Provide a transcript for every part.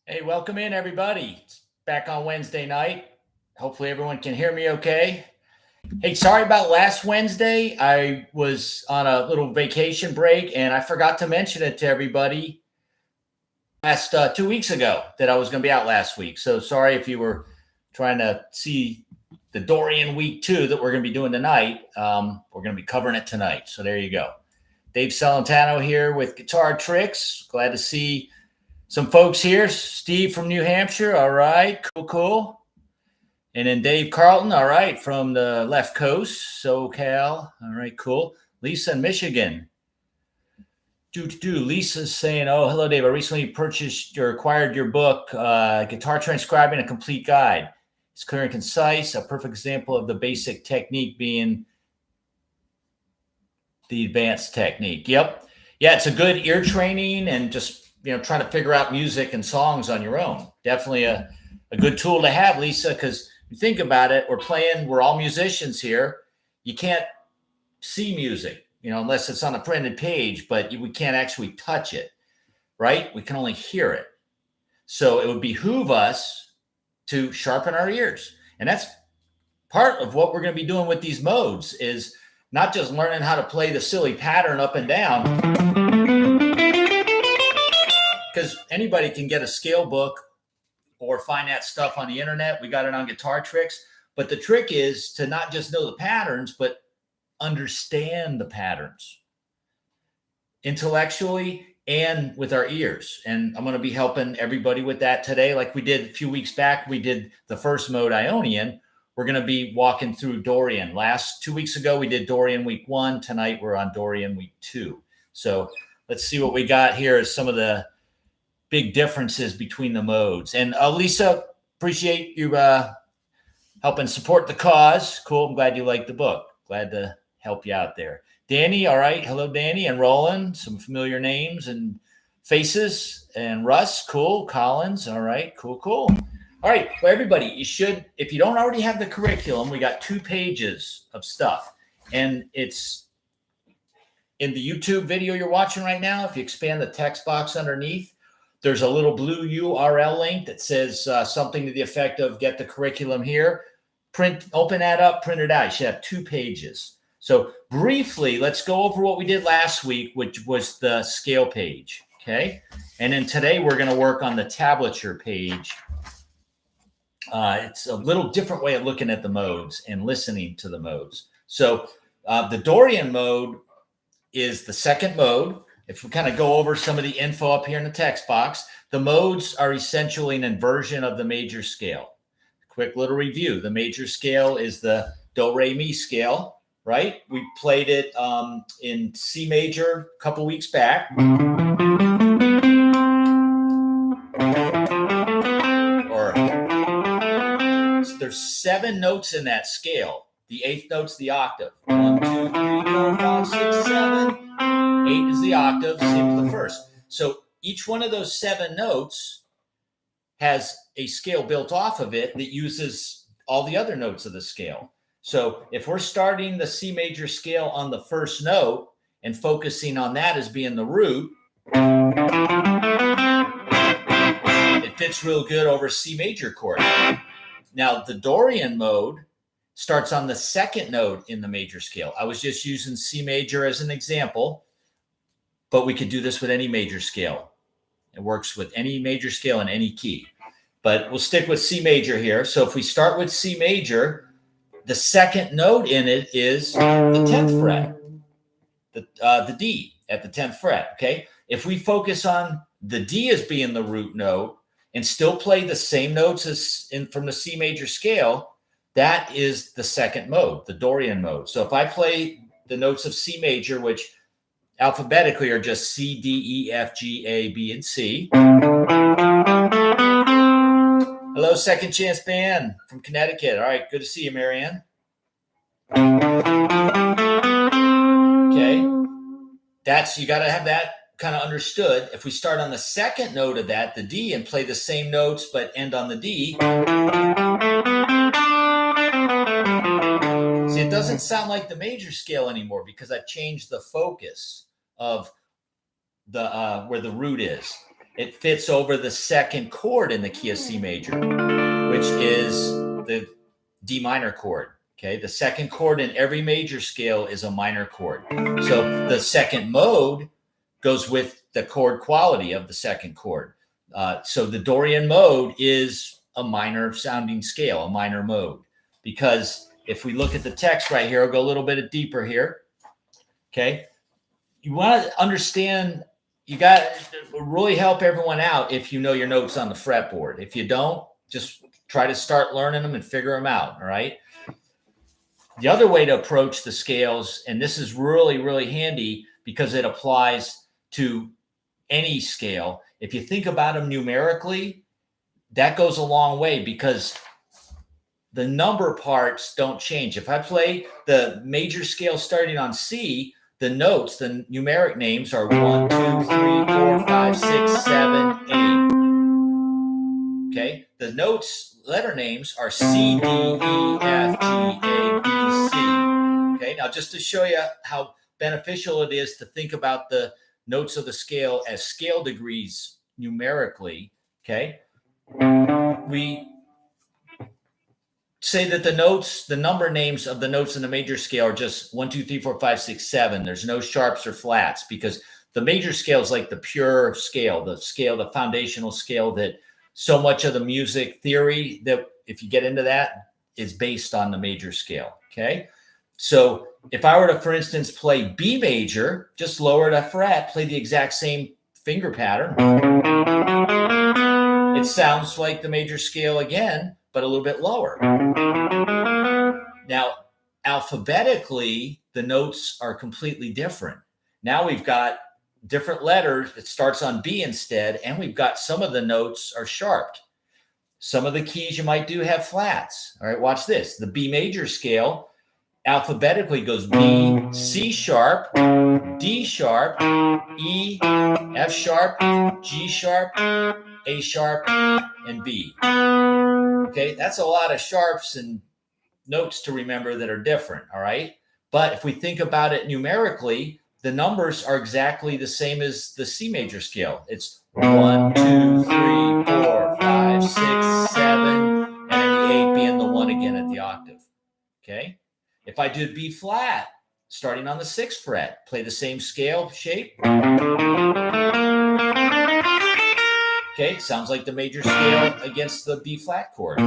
Hey, welcome in, everybody. It's back on Wednesday night. Hopefully, everyone can hear me okay. Hey, sorry about last Wednesday. I was on a little vacation break and I forgot to mention it to everybody last 2 weeks ago that I was going to be out last week. So sorry if you were trying to see the Dorian week 2 that we're going to be doing tonight. We're going to be covering it tonight. So there you go. Dave Celentano here with Guitar Tricks. Glad to see some folks here. Steve from New Hampshire. All right. Cool. And then Dave Carlton. All right. From the left coast, SoCal. All right. Cool. Lisa in Michigan. Lisa's saying, oh, hello, Dave. I recently purchased or acquired your book, Guitar Transcribing, a Complete Guide. It's clear and concise, a perfect example of the basic technique being the advanced technique. Yep. Yeah, it's a good ear training and just trying to figure out music and songs on your own. Definitely a good tool to have, Lisa, because you think about it, we're all musicians here. You can't see music, unless it's on a printed page, but we can't actually touch it, right? We can only hear it. So it would behoove us to sharpen our ears. And that's part of what we're going to be doing with these modes is not just learning how to play the silly pattern up and down, because anybody can get a scale book or find that stuff on the internet. We got it on Guitar Tricks. But the trick is to not just know the patterns, but understand the patterns intellectually and with our ears. And I'm going to be helping everybody with that today. Like we did a few weeks back, we did the first mode, Ionian. We're going to be walking through Dorian. 2 weeks ago, we did Dorian week 1. Tonight, we're on Dorian week 2. So let's see what we got here is some of the big differences between the modes. And Lisa, appreciate you helping support the cause. Cool. I'm glad you liked the book. Glad to help you out there. Danny, all right. Hello, Danny. And Roland, some familiar names and faces. And Russ, cool. Collins, all right. Cool. All right. Well, everybody, you should, if you don't already have the curriculum, we got 2 pages of stuff. And it's in the YouTube video you're watching right now. If you expand the text box underneath, there's a little blue URL link that says something to the effect of get the curriculum here. Open that up, print it out. You should have 2 pages. So briefly, let's go over what we did last week, which was the scale page. Okay. And then today we're going to work on the tablature page. It's a little different way of looking at the modes and listening to the modes. So the Dorian mode is the second mode. If we kind of go over some of the info up here in the text box, the modes are essentially an inversion of the major scale. Quick little review. The major scale is the Do, Re, Mi scale, right? We played it in C major a couple weeks back. There's 7 notes in that scale. The 8th note's the octave. 1, 2, 3, 4, 5, 6, 7. 8 is the octave, same as the first. So each one of those 7 notes has a scale built off of it that uses all the other notes of the scale. So if we're starting the C major scale on the first note and focusing on that as being the root, it fits real good over C major chord. Now, the Dorian mode starts on the second note in the major scale. I was just using C major as an example, but we could do this with any major scale. It works with any major scale in any key. But we'll stick with C major here. So if we start with C major, the second note in it is the 10th fret, the D at the 10th fret, okay? If we focus on the D as being the root note and still play the same notes as from the C major scale, that is the second mode, the Dorian mode. So if I play the notes of C major, which alphabetically are just C, D, E, F, G, A, B, and C. Hello, Second Chance Band from Connecticut. All right, good to see you, Marianne. Okay, you got to have that kind of understood. If we start on the second note of that, the D, and play the same notes but end on the D, see, it doesn't sound like the major scale anymore because I've changed the focus of the where the root is. it fits over the second chord in the key of C major, which is the D minor chord. Okay, the second chord in every major scale is a minor chord. So the second mode goes with the chord quality of the second chord. So the Dorian mode is a minor sounding scale, a minor mode. Because if we look at the text right here, I'll go a little bit deeper here. Okay, you want to understand, you got to really help everyone out if you know your notes on the fretboard. If you don't, just try to start learning them and figure them out. All right. The other way to approach the scales, and this is really, really handy because it applies to any scale. If you think about them numerically, that goes a long way because the number parts don't change. If I play the major scale starting on C, the notes, the numeric names are 1, 2, 3, 4, 5, 6, 7, 8. Okay. The notes, letter names are C, D, E, F, G, A, B, C. Okay. Now, just to show you how beneficial it is to think about the notes of the scale as scale degrees numerically. Okay. We say that the notes, the number names of the notes in the major scale are just 1, 2, 3, 4, 5, 6, 7. There's no sharps or flats because the major scale is like the pure scale, the foundational scale that so much of the music theory that if you get into that is based on the major scale. Okay. So if I were to, for instance, play B major, just lower the fret, play the exact same finger pattern, it sounds like the major scale again, but a little bit lower. Now, alphabetically, the notes are completely different. Now we've got different letters. It starts on B instead, and we've got some of the notes are sharped. Some of the keys you might do have flats. All right, watch this. The B major scale alphabetically goes B, C sharp, D sharp, E, F sharp, G sharp, A sharp, and B. Okay, that's a lot of sharps and notes to remember that are different, all right? But if we think about it numerically, the numbers are exactly the same as the C major scale. It's 1, 2, 3, 4, 5, 6, 7, and then the 8 being the 1 again at the octave, okay? If I do B flat, starting on the 6th fret, play the same scale shape. Okay, sounds like the major scale against the B flat chord.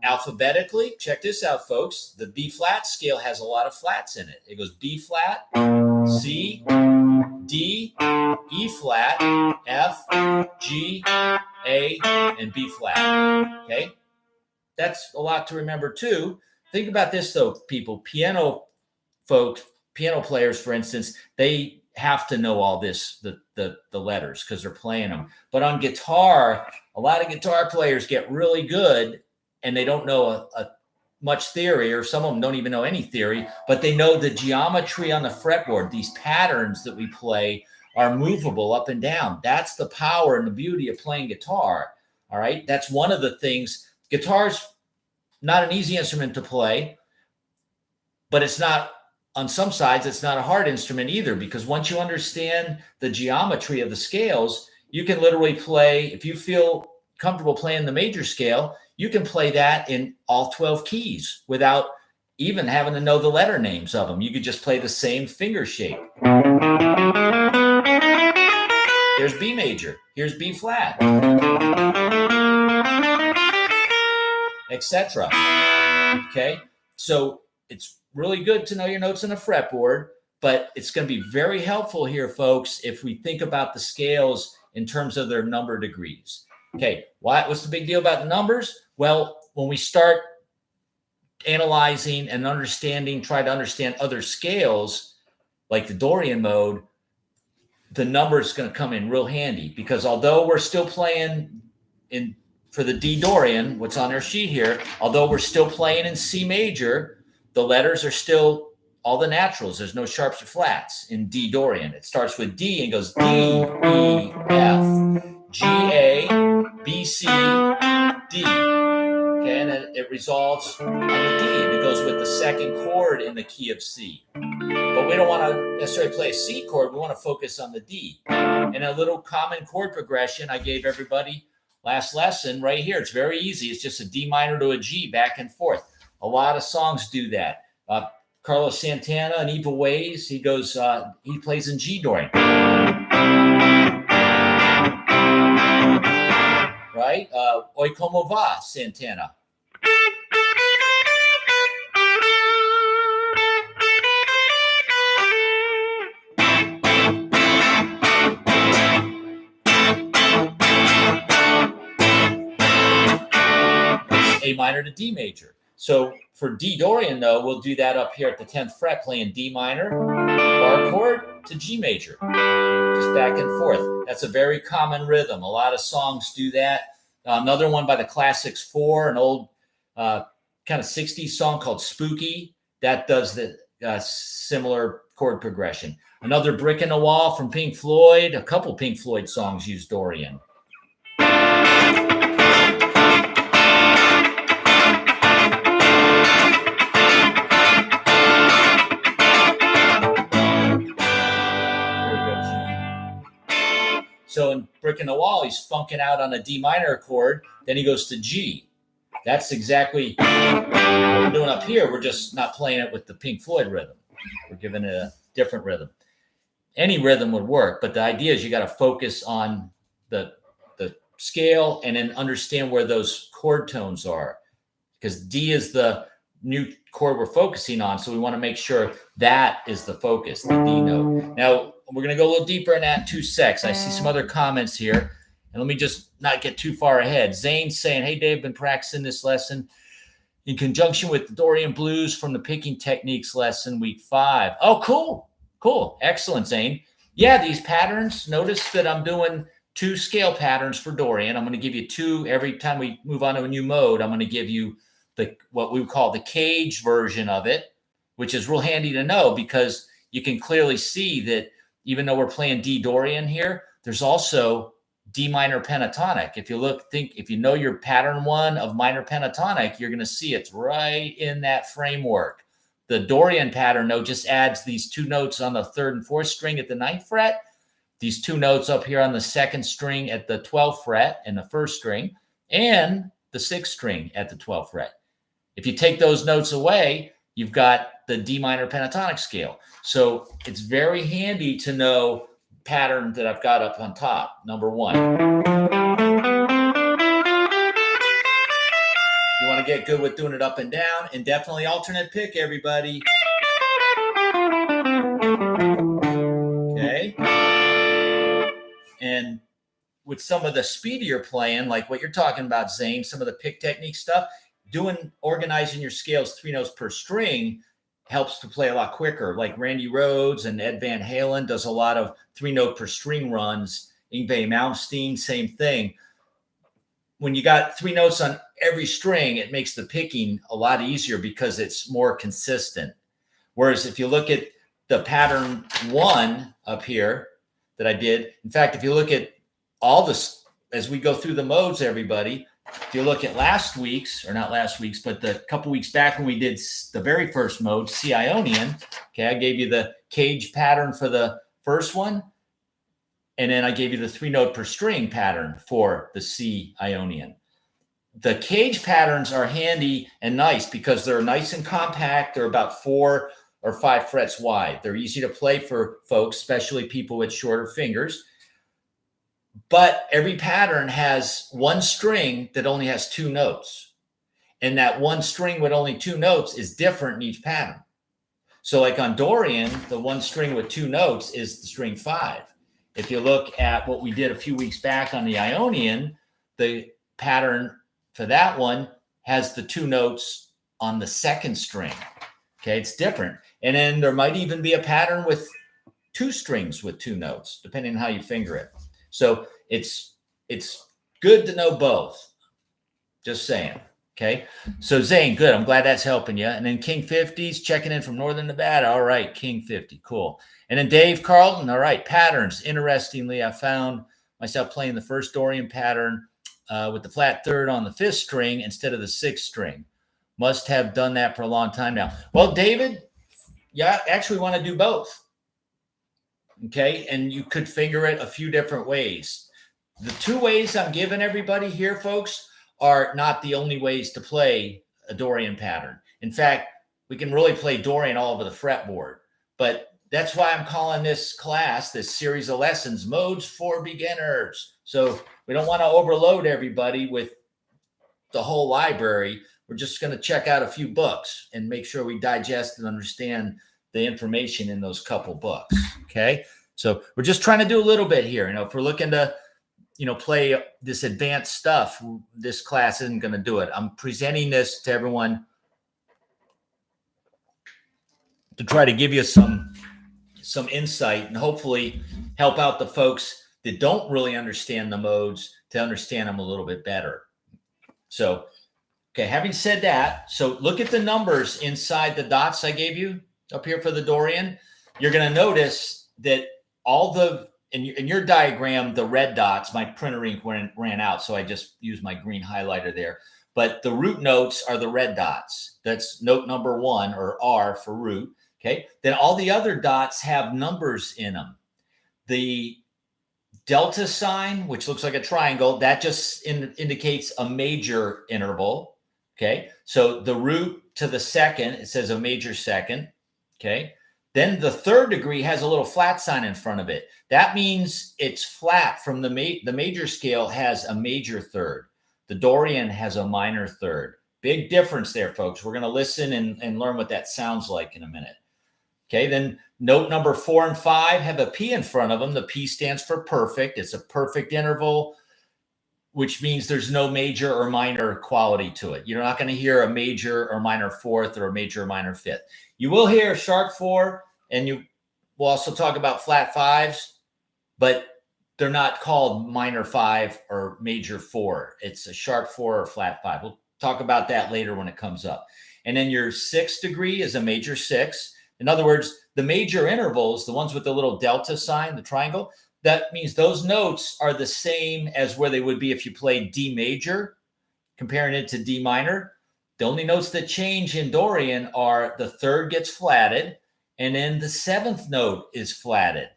Alphabetically, check this out, folks. The B flat scale has a lot of flats in it. It goes B flat, C, D, E flat, F, G, A, and B flat. Okay, that's a lot to remember too. Think about this though, people. Piano folks, piano players, for instance, they have to know all this, the letters, because they're playing them. But on guitar, a lot of guitar players get really good and they don't know a much theory, or some of them don't even know any theory, but they know the geometry on the fretboard. These patterns that we play are movable up and down. That's the power and the beauty of playing guitar. All right. That's one of the things. Guitar's not an easy instrument to play, but it's not, on some sides, it's not a hard instrument either, because once you understand the geometry of the scales, you can literally play, if you feel comfortable playing the major scale, you can play that in all 12 keys without even having to know the letter names of them. You could just play the same finger shape. Here's B major. Here's B flat, etc. Okay, so it's really good to know your notes on a fretboard, but it's going to be very helpful here, folks, if we think about the scales in terms of their number degrees. Okay, what's the big deal about the numbers? Well, when we start analyzing and understanding, try to understand other scales like the Dorian mode, the number is going to come in real handy, because although we're still playing in for the D Dorian, what's on our sheet here, although we're still playing in C major, the letters are still all the naturals. There's no sharps or flats in D Dorian. It starts with D and goes D, E, F, G, A, B, C, D. Okay, and then it resolves on the D, and it goes with the second chord in the key of C. But but we don't want to necessarily play a C chord. We want to focus on the D. And a little common chord progression I gave everybody last lesson right here. It's very easy. It's just a D minor to a G, back and forth. A lot of songs do that. Carlos Santana in Evil Ways, he goes, he plays in G Dorian. Right? Oi Como Va, Santana. A minor to D major. So for D Dorian, though, we'll do that up here at the 10th fret, playing D minor, bar chord to G major, just back and forth. That's a very common rhythm. A lot of songs do that. Another one by the Classics 4, an old kind of 60s song called Spooky, that does the similar chord progression. Another Brick in the Wall from Pink Floyd, a couple Pink Floyd songs use Dorian. So in Brick in the Wall, he's funking out on a D minor chord. Then he goes to G. That's exactly what we're doing up here. We're just not playing it with the Pink Floyd rhythm. We're giving it a different rhythm. Any rhythm would work, but the idea is you got to focus on the scale and then understand where those chord tones are, because D is the new chord we're focusing on. So we want to make sure that is the focus, the D note. Now, we're going to go a little deeper in that in 2 secs. I see some other comments here, and let me just not get too far ahead. Zane's saying, hey, Dave, been practicing this lesson in conjunction with the Dorian Blues from the picking techniques lesson, week 5. Oh, cool. Cool. Excellent, Zane. Yeah, these patterns, notice that I'm doing 2 scale patterns for Dorian. I'm going to give you 2 every time we move on to a new mode. I'm going to give you what we would call the cage version of it, which is real handy to know because you can clearly see that even though we're playing D Dorian here, there's also D minor pentatonic. If you know your pattern 1 of minor pentatonic, you're going to see it's right in that framework. The Dorian pattern, though, just adds these 2 notes on the 3rd and 4th string at the 9th fret, these 2 notes up here on the 2nd string at the 12th fret and the 1st string, and the 6th string at the 12th fret. If you take those notes away, you've got the D minor pentatonic scale. So it's very handy to know pattern that I've got up on top, number 1. You want to get good with doing it up and down, and definitely alternate pick, everybody. Okay. And with some of the speedier playing, like what you're talking about, Zane, some of the pick technique stuff, organizing your scales 3 notes per string helps to play a lot quicker. Like Randy Rhoads and Ed Van Halen does a lot of 3 note per string runs. Yngwie Malmsteen, same thing. When you got 3 notes on every string, it makes the picking a lot easier because it's more consistent. Whereas if you look at the pattern 1 up here that I did, in fact, if you look at all this, as we go through the modes, everybody, if you look at but the couple weeks back when we did the very first mode, C Ionian, okay, I gave you the cage pattern for the first one, and then I gave you the 3 note per string pattern for the C Ionian. The cage patterns are handy and nice because they're nice and compact. They're about 4 or 5 frets wide. They're easy to play for folks, especially people with shorter fingers. But every pattern has 1 string that only has 2 notes. And that 1 string with only 2 notes is different in each pattern. So like on Dorian, the 1 string with 2 notes is the string 5. If you look at what we did a few weeks back on the Ionian, the pattern for that one has the 2 notes on the 2nd string. Okay, it's different. And then there might even be a pattern with 2 strings with 2 notes, depending on how you finger it. So it's good to know both. Just saying. Okay. So Zane, good. I'm glad that's helping you. And then King 50's checking in from Northern Nevada. All right. King 50. Cool. And then Dave Carlton. All right. Patterns. Interestingly, I found myself playing the first Dorian pattern with the flat 3rd on the 5th string instead of the 6th string. Must have done that for a long time now. Well, David, you actually want to do both. Okay, and you could figure it a few different ways. The two ways I'm giving everybody here, folks, are not the only ways to play a Dorian pattern. In fact, we can really play Dorian all over the fretboard. But that's why I'm calling this class, this series of lessons, Modes for Beginners. So we don't want to overload everybody with the whole library. We're just going to check out a few books and make sure we digest and understand the information in those couple books. Okay. So we're just trying to do a little bit here. If we're looking to, play this advanced stuff, this class isn't going to do it. I'm presenting this to everyone to try to give you some insight and hopefully help out the folks that don't really understand the modes to understand them a little bit better. So, okay, having said that, so look at the numbers inside the dots I gave you up here for the Dorian. You're going to notice that all the, in your diagram, the red dots, my printer ink ran out, so I just used my green highlighter there. But the root notes are the red dots. That's note number 1, or R for root. Okay, then all the other dots have numbers in them. The delta sign, which looks like a triangle, that just indicates a major interval. Okay, so the root to the second, it says a major second. Okay, then the third degree has a little flat sign in front of it. That means it's flat from the major scale has a major third. The Dorian has a minor third. Big difference there, folks. We're going to listen and learn what that sounds like in a minute. Okay, then note number 4 and 5 have a P in front of them. The P stands for perfect. It's a perfect interval, which means there's no major or minor quality to it. You're not going to hear a major or minor fourth or a major or minor fifth. You will hear a sharp 4, and you will also talk about flat 5s, but they're not called minor 5 or major 4. It's a sharp 4 or flat 5. We'll talk about that later when it comes up. And then your 6th degree is a major 6. In other words, the major intervals, the ones with the little delta sign, the triangle, that means those notes are the same as where they would be if you played D major, comparing it to D minor. The only notes that change in Dorian are the third gets flatted, and then the 7th note is flatted,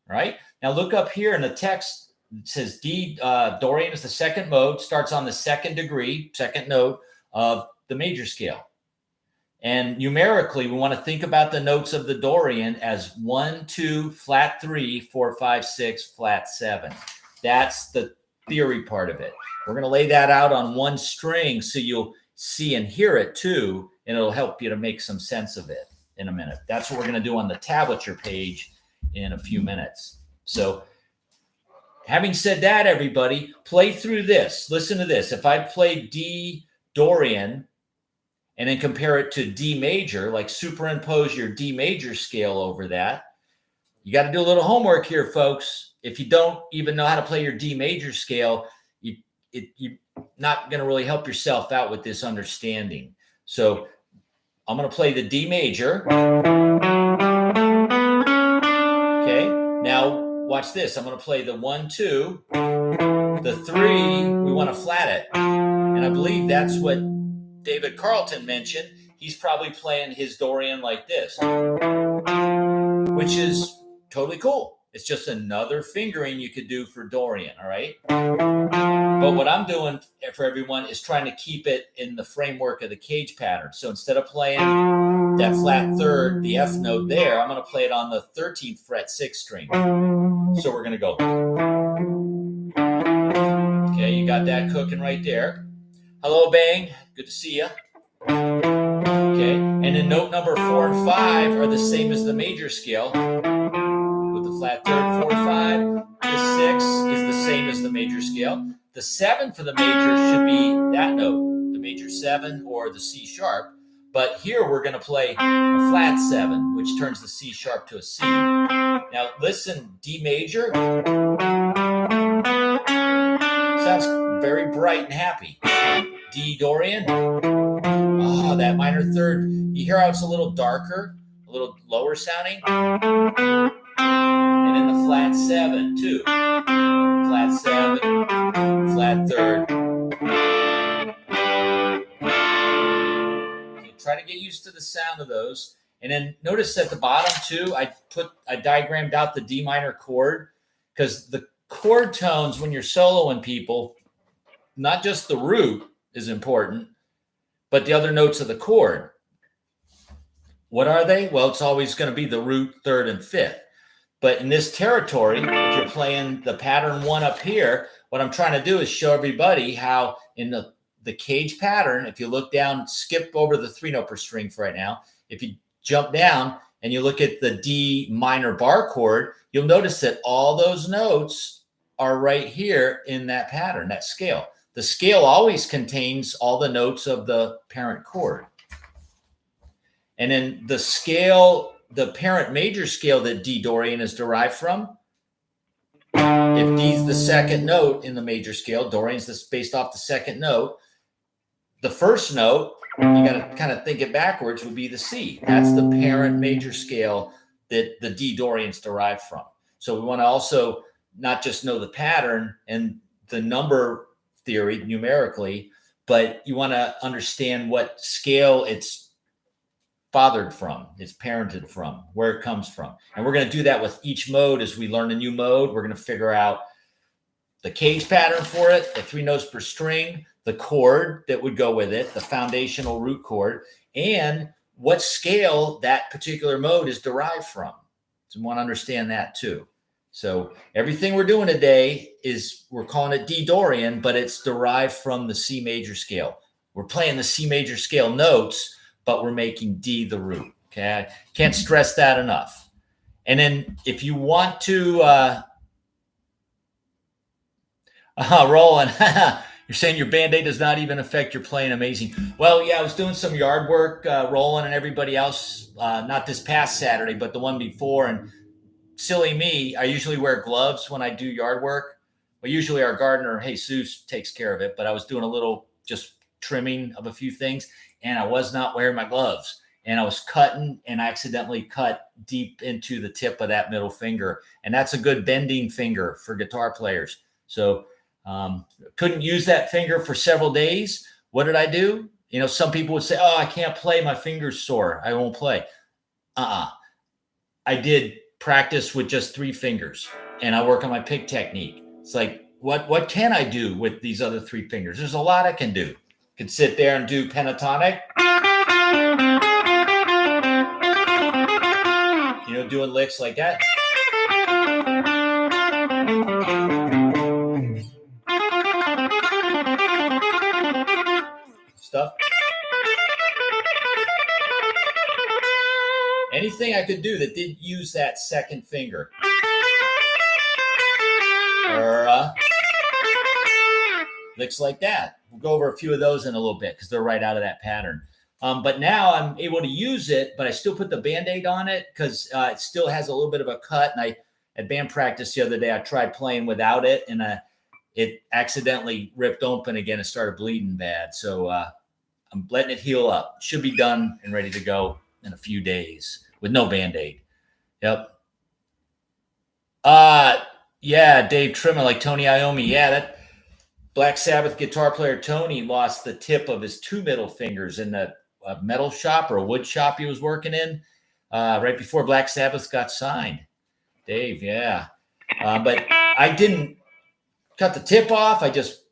right? Now look up here in the text, it says Dorian is the second mode, starts on the 2nd degree, 2nd note of the major scale. And numerically, we want to think about the notes of the Dorian as 1, 2, flat 3, 4, 5, 6, flat 7. That's the theory part of it. We're going to lay that out on one string so you'll see and hear it too, and it'll help you to make some sense of it in a minute. That's what we're going to do on the tablature page in a few minutes. So having said that, everybody, play through this. Listen to this. If I played D Dorian and then compare it to D major, like superimpose your D major scale over that. You got to do a little homework here, folks. If you don't even know how to play your D major scale, you're not going to really help yourself out with this understanding. So I'm going to play the D major. Okay, now watch this. I'm going to play the 1, 2, the 3. We want to flat it. And I believe that's what David Carlton mentioned. He's probably playing his Dorian like this, which is totally cool. It's just another fingering you could do for Dorian, all right? But what I'm doing for everyone is trying to keep it in the framework of the cage pattern. So instead of playing that flat third, the F note there, I'm going to play it on the 13th fret 6th string. So we're going to go. Okay, you got that cooking right there. Hello, Bang. Good to see you. Okay, and then note number 4 and 5 are the same as the major scale. With the flat third, 4 and 5. The 6 is the same as the major scale. The 7 for the major should be that note, the major 7 or the C sharp. But here we're going to play a flat 7, which turns the C sharp to a C. Now listen, D major sounds very bright and happy. D Dorian, oh, that minor third, you hear how it's a little darker, a little lower sounding? And then the flat 7 too. Flat 7, flat third. Okay, try to get used to the sound of those. And then notice at the bottom too, I diagrammed out the D minor chord, because the chord tones when you're soloing, people, not just the root is important, but the other notes of the chord. What are they? Well, it's always going to be the root, third, and fifth. But in this territory, if you're playing the pattern 1 up here, what I'm trying to do is show everybody how in the cage pattern, if you look down, skip over the 3-note per string for right now. If you jump down and you look at the D minor bar chord, you'll notice that all those notes are right here in that pattern, that scale. The scale always contains all the notes of the parent chord. And then the scale, the parent major scale that D Dorian is derived from, if D's the second note in the major scale, Dorian's based off the second note, the first note, you got to kind of think it backwards, would be the C. That's the parent major scale that the D Dorian's derived from. So we want to also not just know the pattern and the number theory numerically, but you want to understand what scale it's fathered from, it's parented from, where it comes from. And we're going to do that with each mode. As we learn a new mode, we're going to figure out the cage pattern for it, the 3 notes per string, the chord that would go with it, the foundational root chord, and what scale that particular mode is derived from. So we want to understand that too. So everything we're doing today is, we're calling it D Dorian, but it's derived from the C major scale. We're playing the C major scale notes, but we're making D the root. Okay, I can't stress that enough. And then if you want to, Roland, you're saying your Band-Aid does not even affect your playing. Amazing. Well, yeah, I was doing some yard work, Roland and everybody else, not this past Saturday, but the one before. And silly me, I usually wear gloves when I do yard work. Well, usually our gardener, Jesus, takes care of it, but I was doing a little just trimming of a few things, and I was not wearing my gloves. And I was cutting and I accidentally cut deep into the tip of that middle finger. And that's a good bending finger for guitar players. So couldn't use that finger for several days. What did I do? You know, some people would say, oh, I can't play, my finger's sore, I won't play. I did practice with just 3 fingers, and I work on my pick technique. It's like, what can I do with these other 3 fingers? There's a lot I can do. Could sit there and do pentatonic, you know, doing licks like that. Stuff. Anything I could do that didn't use that second finger. Or licks like that. We'll go over a few of those in a little bit because they're right out of that pattern. But now I'm able to use it, but I still put the Band-Aid on it because it still has a little bit of a cut. And at band practice the other day, I tried playing without it, and it accidentally ripped open again and started bleeding bad. So I'm letting it heal up. Should be done and ready to go in a few days with no Band-Aid. Yep. Yeah, Dave Trimmer, like Tony Iommi. Yeah, that Black Sabbath guitar player Tony lost the tip of his 2 middle fingers in a metal shop or a wood shop he was working in right before Black Sabbath got signed. Dave, yeah. But I didn't cut the tip off. I just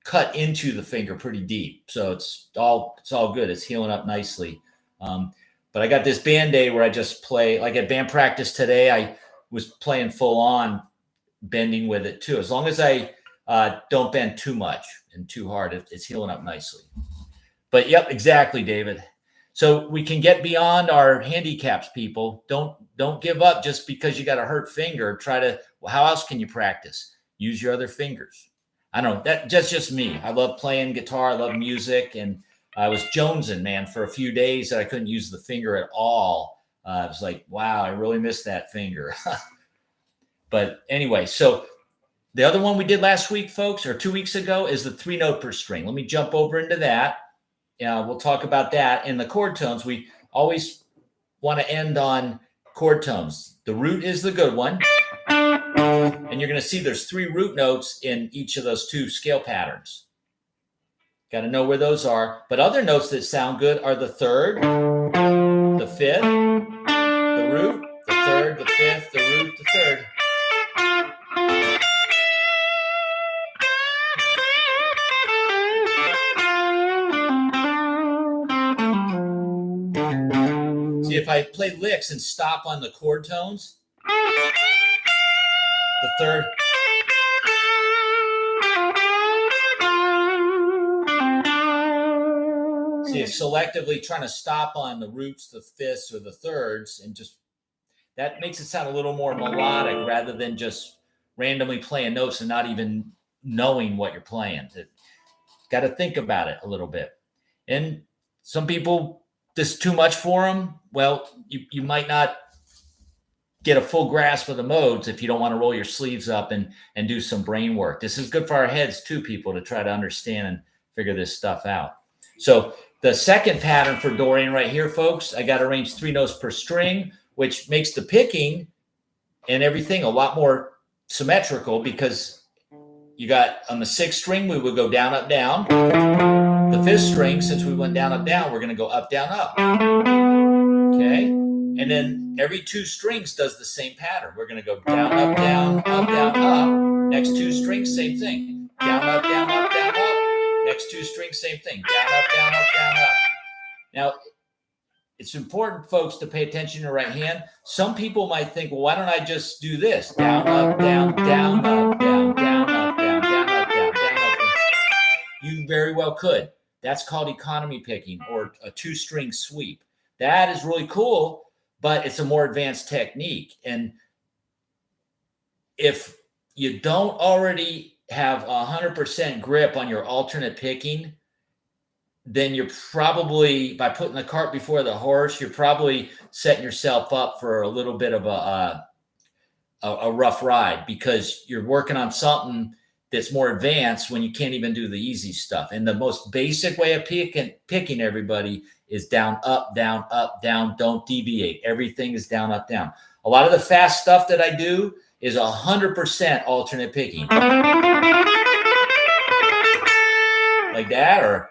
cut into the finger pretty deep. So it's all good. It's healing up nicely. But I got this Band-Aid where I just play, like at band practice today, I was playing full on bending with it too. As long as I don't bend too much and too hard, it's healing up nicely. But yep, exactly, David. So we can get beyond our handicaps, people. Don't give up just because you got a hurt finger. How else can you practice? Use your other fingers. I don't know. That's just me. I love playing guitar. I love music. And I was jonesing, man, for a few days that I couldn't use the finger at all. I was like, wow, I really missed that finger. But anyway, so the other one we did last week, folks, or 2 weeks ago, is the 3-note per string. Let me jump over into that. We'll talk about that. And the chord tones, we always want to end on chord tones. The root is the good one. And you're going to see there's 3 root notes in each of those 2 scale patterns. Got to know where those are. But other notes that sound good are the 3rd, the fifth, the root, the third, the fifth, the root, the third. See, if I play licks and stop on the chord tones, the third, see, it's selectively trying to stop on the roots, the fifths, or the thirds, and just that makes it sound a little more melodic rather than just randomly playing notes and not even knowing what you're playing. Got to think about it a little bit. And some people, this is too much for them. Well, you might not get a full grasp of the modes if you don't want to roll your sleeves up and do some brain work. This is good for our heads too, people, to try to understand and figure this stuff out. So the second pattern for Dorian right here, folks, I got arranged 3 notes per string, which makes the picking and everything a lot more symmetrical, because you got on the 6th string, we would go down, up, down. The 5th string, since we went down, up, down, we're going to go up, down, up. Okay? And then every 2 strings does the same pattern. We're going to go down, up, down, up, down, up. Next 2 strings, same thing. Down, up, down, up, down, up. Next 2 strings, same thing. Down, up, down, up, down, up. Now, it's important, folks, to pay attention to your right hand. Some people might think, well, why don't I just do this? Down, up, down, down, up, down, down, up, down, down, up, down, down, up, down. You very well could. That's called economy picking, or a 2-string sweep. That is really cool, but it's a more advanced technique. And if you don't already have 100% grip on your alternate picking, then you're probably, by putting the cart before the horse, you're probably setting yourself up for a little bit of a rough ride, because you're working on something that's more advanced when you can't even do the easy stuff. And the most basic way of picking, everybody, is down, up, down, up, down. Don't deviate. Everything is down, up, down. A lot of the fast stuff that I do is 100% alternate picking. Like that, or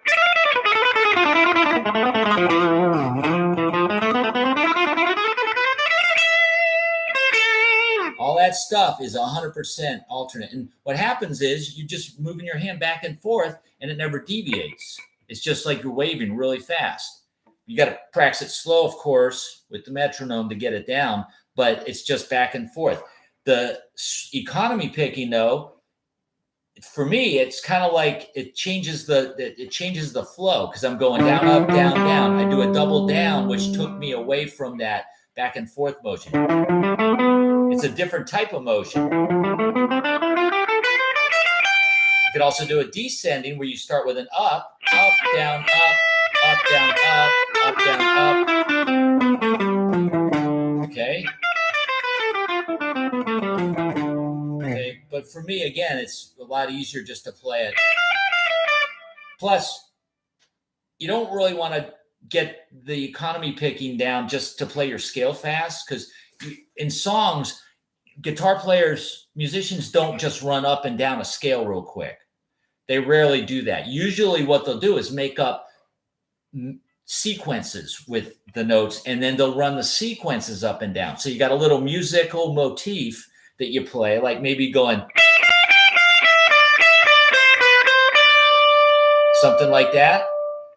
all that stuff is 100% alternate. And what happens is you're just moving your hand back and forth, and it never deviates. It's just like you're waving really fast. You got to practice it slow, of course, with the metronome to get it down, but it's just back and forth. The economy picking, though, for me, it's kind of like it changes the flow, because I'm going down, up, down, down. I do a double down, which took me away from that back and forth motion. It's a different type of motion. You could also do a descending, where you start with an up, up, down, up, down, up, down, up. Okay. Okay, but for me, again, it's a lot easier just to play it. Plus, you don't really want to get the economy picking down just to play your scale fast, because in songs, guitar players, musicians don't just run up and down a scale real quick. They rarely do that. Usually what they'll do is make up sequences with the notes, and then they'll run the sequences up and down. So you got a little musical motif that you play, like maybe going something like that,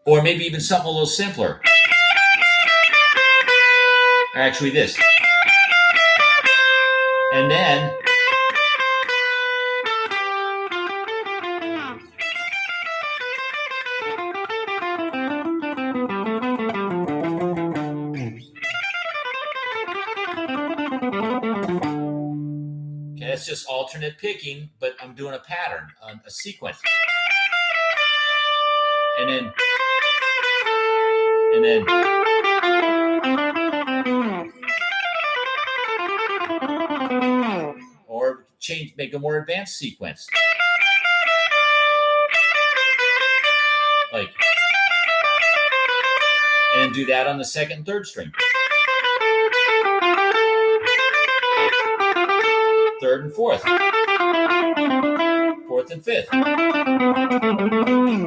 or maybe even something a little simpler. Or actually this. And then okay, that's just alternate picking, but I'm doing a pattern, a sequence. And then or change, make a more advanced sequence. Like, and do that on the 2nd and 3rd string. 3rd and 4th. 4th and 5th.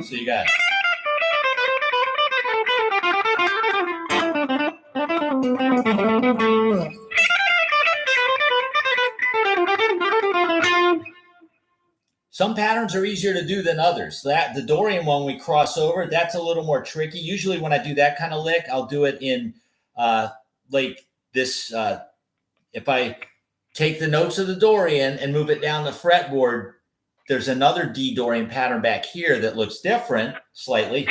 So you got Some patterns are easier to do than others. That the Dorian one we cross over, that's a little more tricky. Usually when I do that kind of lick, I'll do it in like this. If I take the notes of the Dorian and move it down the fretboard, there's another D Dorian pattern back here that looks different slightly.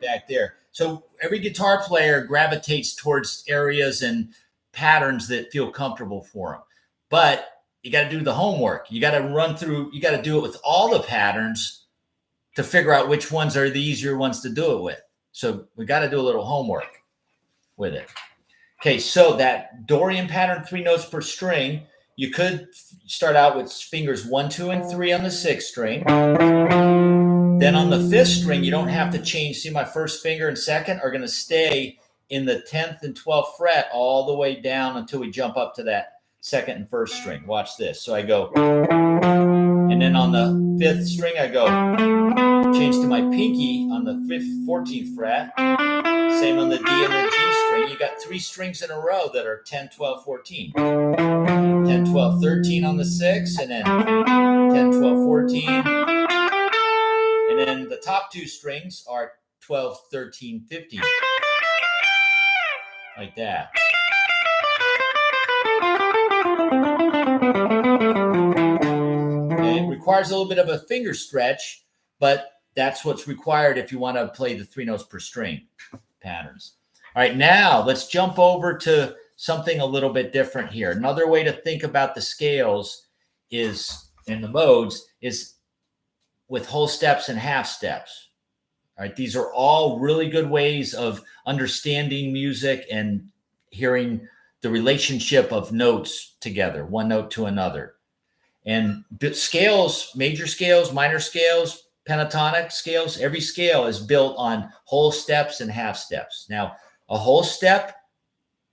Back there. So every guitar player gravitates towards areas and patterns that feel comfortable for them. But you got to do the homework. You got to run through, you got to do it with all the patterns to figure out which ones are the easier ones to do it with. So we got to do a little homework with it. Okay, so that Dorian pattern, 3 notes per string, you could start out with fingers 1, 2, and 3 on the 6th string. Then on the 5th string, you don't have to change. See, my first finger and second are going to stay in the 10th and 12th fret all the way down until we jump up to that 2nd and 1st string. Watch this. So I go, and then on the 5th string, I go, change to my pinky on the 14th fret. Same on the D and the G string. You got 3 strings in a row that are 10, 12, 14. 10, 12, 13 on the 6th, and then 10, 12, 14. And then the top 2 strings are 12, 13, 15. Like that. Okay, it requires a little bit of a finger stretch, but that's what's required if you want to play the 3 notes per string patterns. All right, now let's jump over to something a little bit different here. Another way to think about the scales is, in the modes, is with whole steps and half steps. All right, these are all really good ways of understanding music and hearing the relationship of notes together, one note to another. And scales, major scales, minor scales, pentatonic scales, every scale is built on whole steps and half steps. Now, a whole step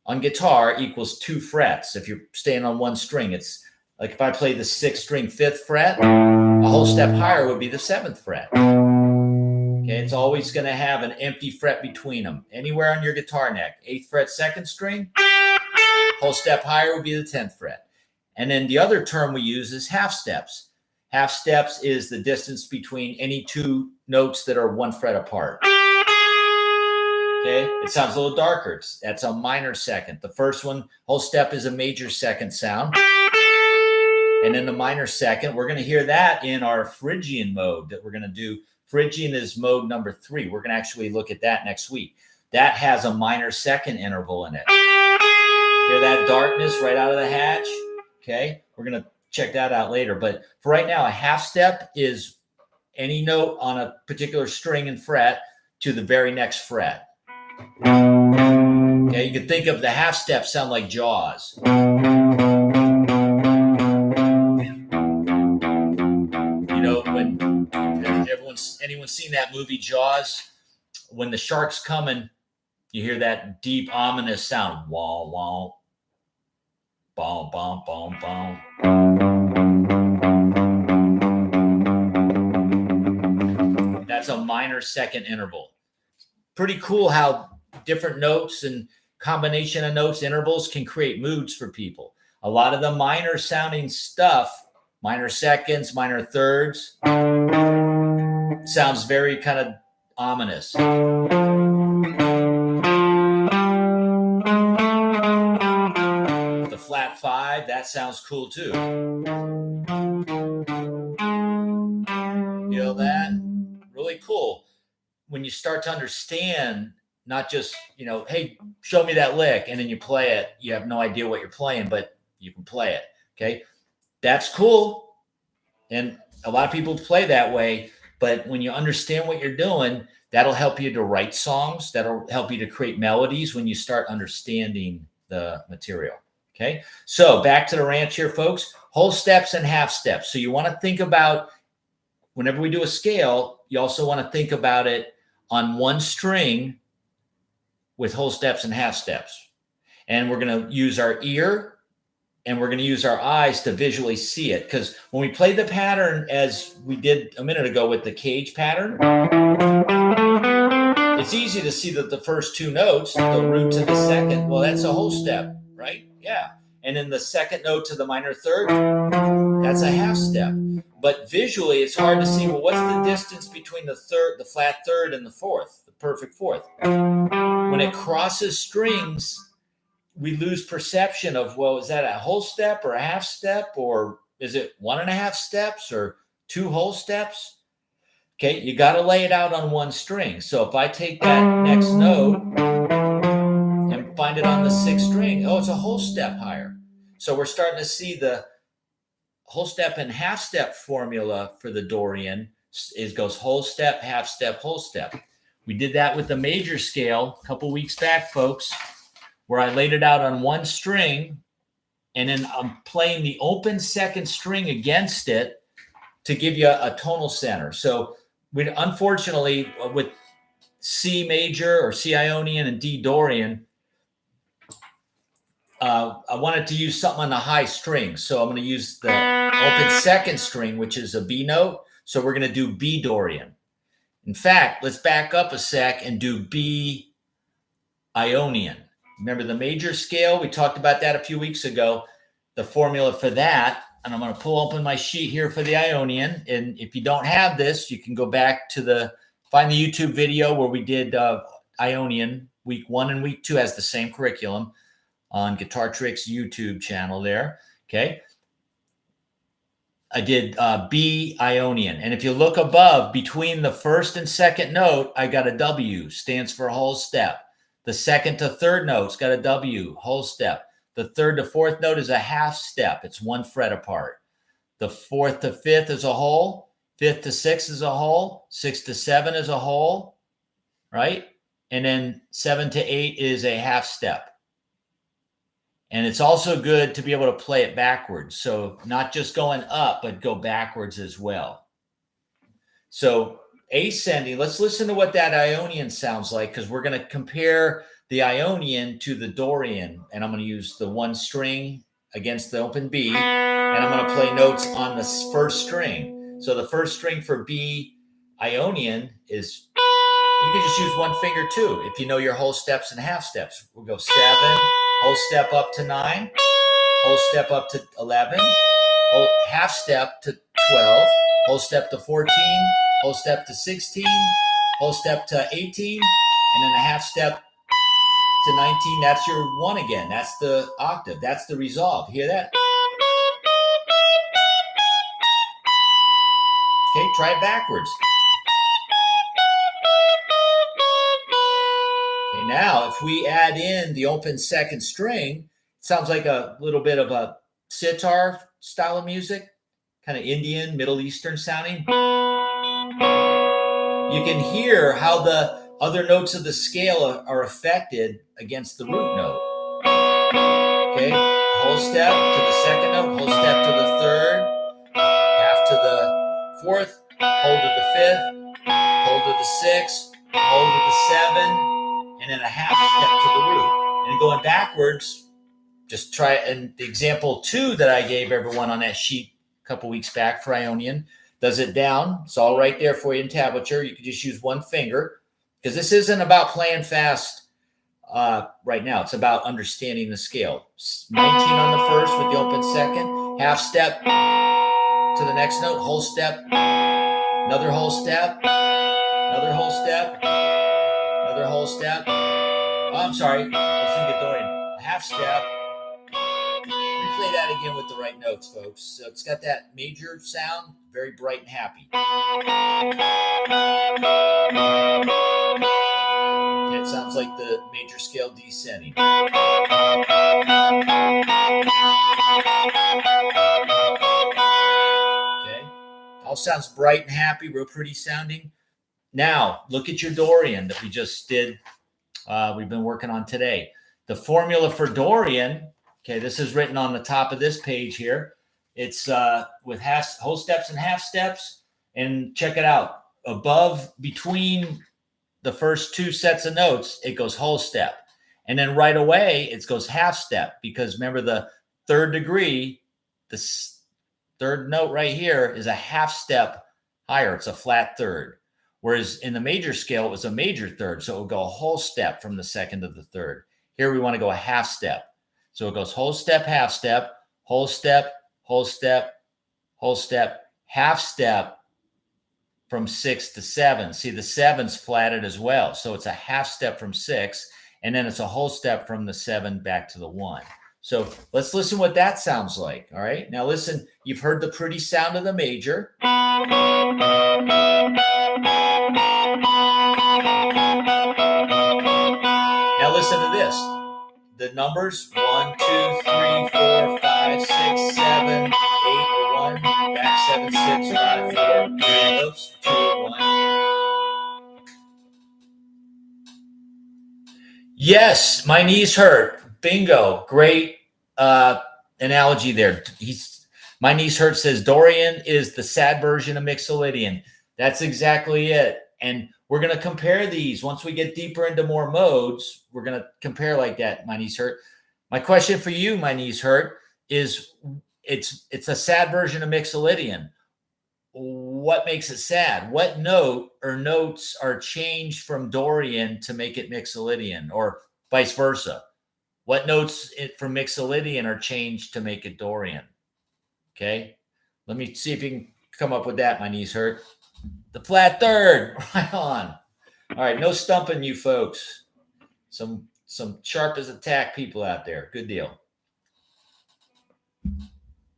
on guitar equals 2 frets. If you're staying on one string, it's like if I play the 6th string, 5th fret, a whole step higher would be the 7th fret. Okay, it's always going to have an empty fret between them. Anywhere on your guitar neck, 8th fret, 2nd string, whole step higher would be the 10th fret. And then the other term we use is half steps. Half steps is the distance between any 2 notes that are 1 fret apart. Okay, it sounds a little darker. That's a minor second. The first one, whole step, is a major second sound. And then the minor second, we're going to hear that in our Phrygian mode that we're going to do. Phrygian is mode number 3. We're going to actually look at that next week. That has a minor second interval in it. Hear that darkness right out of the hatch? Okay, we're going to check that out later. But for right now, a half step is any note on a particular string and fret to the very next fret. Okay, you can think of the half steps sound like Jaws. You know, when anyone's seen that movie Jaws, when the shark's coming, you hear that deep, ominous sound. Wah, wah. Boom, boom, boom, boom. That's a minor second interval. Pretty cool how different notes and combination of notes, intervals, can create moods for people. A lot of the minor sounding stuff, minor seconds, minor thirds, sounds very kind of ominous. The flat 5, that sounds cool too. Feel that? Really cool. When you start to understand, not just, hey, show me that lick, and then you play it. You have no idea what you're playing, but you can play it. Okay. That's cool. And a lot of people play that way, but when you understand what you're doing, that'll help you to write songs. That'll help you to create melodies when you start understanding the material. Okay. So back to the ranch here, folks. Whole steps and half steps. So you want to think about, whenever we do a scale, you also want to think about it on one string with whole steps and half steps. And we're going to use our ear and we're going to use our eyes to visually see it. Because when we play the pattern as we did a minute ago with the cage pattern, it's easy to see that the first two notes, the root to the second, well, that's a whole step, right? Yeah. And then the second note to the minor third, that's a half step. But visually, it's hard to see, well, what's the distance between the flat third and the fourth, the perfect fourth? When it crosses strings, we lose perception of, well, is that a whole step or a half step, or is it 1.5 steps or 2 whole steps? Okay, you got to lay it out on one string. So if I take that next note and find it on the 6th string, oh, it's a whole step higher. So we're starting to see the whole step and half step formula for the Dorian goes whole step, half step, whole step. We did that with the major scale a couple weeks back, folks, where I laid it out on one string, and then I'm playing the open second string against it to give you a tonal center. So we, unfortunately, with C major or C Ionian and D Dorian, I wanted to use something on the high string. So I'm going to use the open second string, which is a B note. So we're going to do B Dorian. In fact, let's back up a sec and do B Ionian. Remember the major scale? We talked about that a few weeks ago. The formula for that, and I'm going to pull open my sheet here for the Ionian. And if you don't have this, you can go back to find the YouTube video where we did Ionian. Week 1 and week 2 has the same curriculum on Guitar Tricks YouTube channel there. Okay. I did B Ionian. And if you look above, between the first and second note, I got a W, stands for whole step. The second to third note's got a W, whole step. The third to fourth note is a half step. It's 1 fret apart. The fourth to fifth is a whole. Fifth to sixth is a whole. 6 to 7 is a whole, right? And then 7 to 8 is a half step. And it's also good to be able to play it backwards. So not just going up, but go backwards as well. So ascending, let's listen to what that Ionian sounds like, because we're going to compare the Ionian to the Dorian. And I'm going to use the one string against the open B, and I'm going to play notes on the first string. So the first string for B Ionian is, you can just use one finger too, if you know your whole steps and half steps. We'll go 7, whole step up to 9, whole step up to 11, whole half step to 12, whole step to 14, whole step to 16, whole step to 18, and then a half step to 19. That's your 1 again. That's the octave. That's the resolve. Hear that? Okay, try it backwards. Okay, now if we add in the open second string, it sounds like a little bit of a sitar style of music, kind of Indian, Middle Eastern sounding. You can hear how the other notes of the scale are affected against the root note. Okay, whole step to the second note, whole step to the third, half to the fourth, hold to the fifth, hold to the sixth, hold to the 7, and then a half step to the root. And going backwards, just try, and the example 2 that I gave everyone on that sheet a couple weeks back for Ionian does it down. It's all right there for you in tablature. You can just use one finger, because this isn't about playing fast right now. It's about understanding the scale. 19 on the first with the open second, half step to the next note, whole step, another whole step, another whole step, another whole step. Oh, I'm sorry. Let's think of Dorian. A half step. Replay that again with the right notes, folks. So it's got that major sound, very bright and happy. It sounds like the major scale descending. Okay. All sounds bright and happy, real pretty sounding. Now, look at your Dorian that we just did. We've been working on today. The formula for Dorian, okay, this is written on the top of this page here. It's with whole steps and half steps. And check it out. Above, between the first 2 sets of notes, it goes whole step. And then right away, it goes half step, because remember the third degree, this third note right here is a half step higher. It's a flat third. Whereas in the major scale, it was a major third. So it would go a whole step from the second to the third. Here we want to go a half step. So it goes whole step, half step, whole step, whole step, whole step, half step from 6 to 7. See, the 7's flatted as well. So it's a half step from 6, and then it's a whole step from the 7 back to the 1. So let's listen what that sounds like. All right. Now listen, you've heard the pretty sound of the major. Now listen to this. The numbers 1, 2, 3, 4, 5, 6, 7, 8, 1, back 7, 6, 5, 4, 3, oops, 2, 1. Yes, my knees hurt. Bingo. Great analogy there. My knees hurt says Dorian is the sad version of Mixolydian. That's exactly it. And we're going to compare these. Once we get deeper into more modes, we're going to compare like that, my knees hurt. My question for you, my knees hurt, is it's a sad version of Mixolydian. What makes it sad? What note or notes are changed from Dorian to make it Mixolydian, or vice versa? What notes from Mixolydian are changed to make it Dorian? Okay. Let me see if you can come up with that, my knees hurt. The flat third. Right on. All right. No stumping you folks. Some sharp as a tack people out there. Good deal.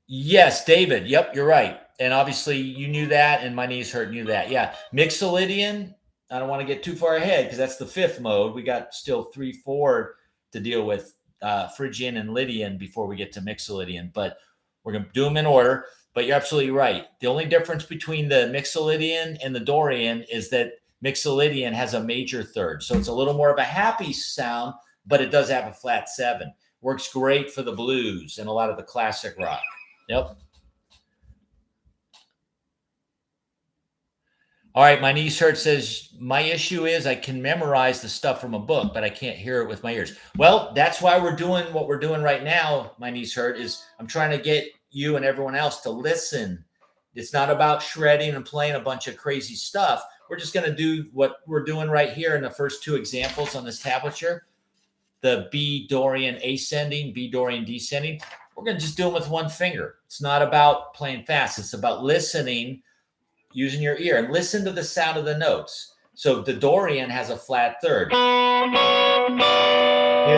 Yes, David. Yep, you're right. And obviously you knew that, and my knees hurt knew that. Yeah. Mixolydian. I don't want to get too far ahead because that's the 5th mode. We got still 3, 4 to deal with, Phrygian and Lydian before we get to Mixolydian. But we're going to do them in order. But you're absolutely right. The only difference between the Mixolydian and the Dorian is that Mixolydian has a major third. So it's a little more of a happy sound, but it does have a flat 7. Works great for the blues and a lot of the classic rock. Yep. All right. My knees hurt says, my issue is I can memorize the stuff from a book, but I can't hear it with my ears. Well, that's why we're doing what we're doing right now. My knees hurt is I'm trying to get you and everyone else to listen. It's not about shredding and playing a bunch of crazy stuff. We're just going to do what we're doing right here in the first 2 examples on this tablature. The B Dorian ascending, B Dorian descending. We're going to just do them with one finger. It's not about playing fast. It's about listening, using your ear, and listen to the sound of the notes. So the Dorian has a flat third. Hear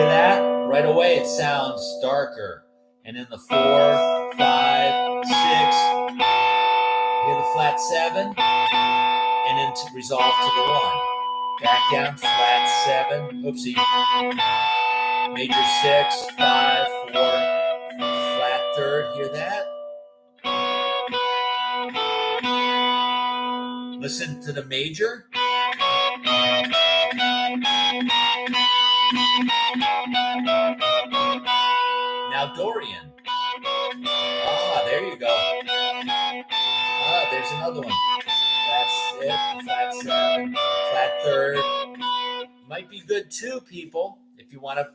that? Right away it sounds darker. And in the 4, 5, 6, hear the flat 7, and then to resolve to the 1. Back down, flat 7, oopsie. Major 6, 5, 4, flat third, hear that? Listen to the major. Now Dorian. There you go. There's another one. That's it. Flat 7, flat third. Might be good too, people. If you want to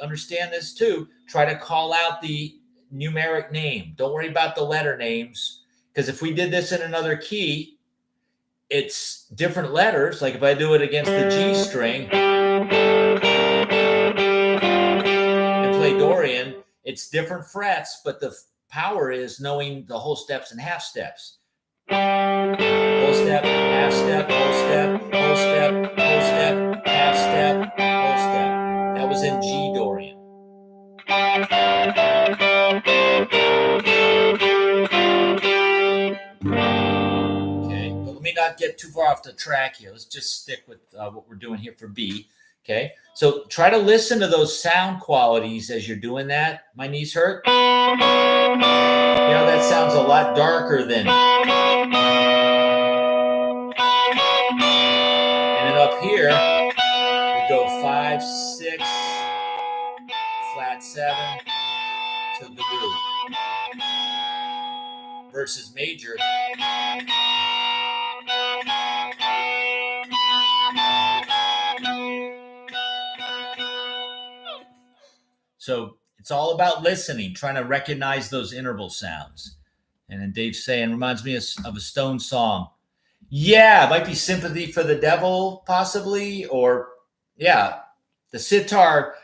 understand this too, try to call out the numeric name. Don't worry about the letter names, because if we did this in another key, it's different letters. Like if I do it against the G string and play Dorian, it's different frets, but the power is knowing the whole steps and half steps. Whole step, half step, whole step, whole step, whole step, half step, whole step. That was in G Dorian. Okay, but let me not get too far off the track here. Let's just stick with what we're doing here for B. Okay, so try to listen to those sound qualities as you're doing that. My knees hurt. You know, that sounds a lot darker than. And then up here, we go 5, 6, flat 7 to the root. Versus major. So It's all about listening, trying to recognize those interval sounds. And then Dave's saying, reminds me of a Stone song. Yeah, it might be Sympathy for the Devil, possibly. Or, yeah, the sitar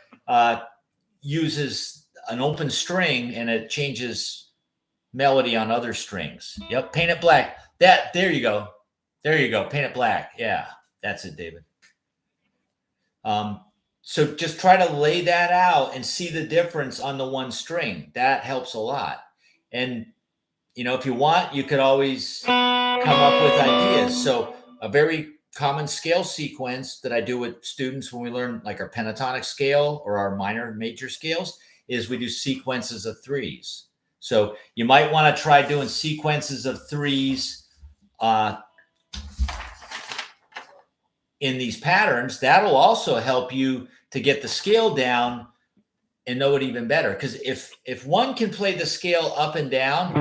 uses an open string and it changes melody on other strings. Yep, Paint It Black. There you go. There you go. Paint It Black. Yeah, that's it, David. So just try to lay that out and see the difference on the one string. That helps a lot. And, if you want, you could always come up with ideas. So a very common scale sequence that I do with students when we learn like our pentatonic scale or our minor major scales is we do sequences of threes. So you might want to try doing sequences of threes in these patterns. That'll also help you to get the scale down and know it even better. Because if one can play the scale up and down,